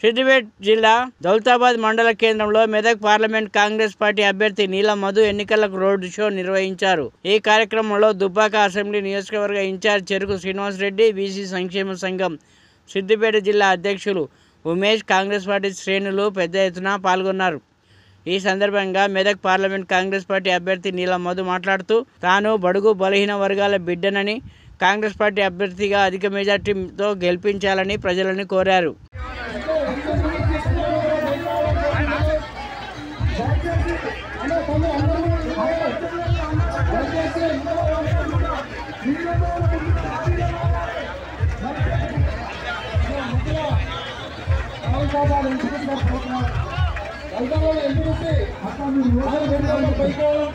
సిద్దిపేట జిల్లా దౌలతాబాద్ మండల కేంద్రంలో మెదక్ పార్లమెంట్ కాంగ్రెస్ పార్టీ అభ్యర్థి నీలం మధు ఎన్నికలకు రోడ్ షో నిర్వహించారు. ఈ కార్యక్రమంలో దుబ్బాక అసెంబ్లీ నియోజకవర్గ ఇన్ఛార్జ్ చెరుకు శ్రీనివాస్ రెడ్డి, బీసీ సంక్షేమ సంఘం సిద్దిపేట జిల్లా అధ్యక్షులు ఉమేష్, కాంగ్రెస్ పార్టీ శ్రేణులు పెద్ద ఎత్తున పాల్గొన్నారు. ఈ సందర్భంగా మెదక్ పార్లమెంట్ కాంగ్రెస్ పార్టీ అభ్యర్థి నీలం మధు మాట్లాడుతూ తాను బడుగు బలహీన వర్గాల బిడ్డనని, కాంగ్రెస్ పార్టీ అభ్యర్థిగా అధిక మెజార్టీతో గెలిపించాలని ప్రజలను కోరారు. ఎందుకు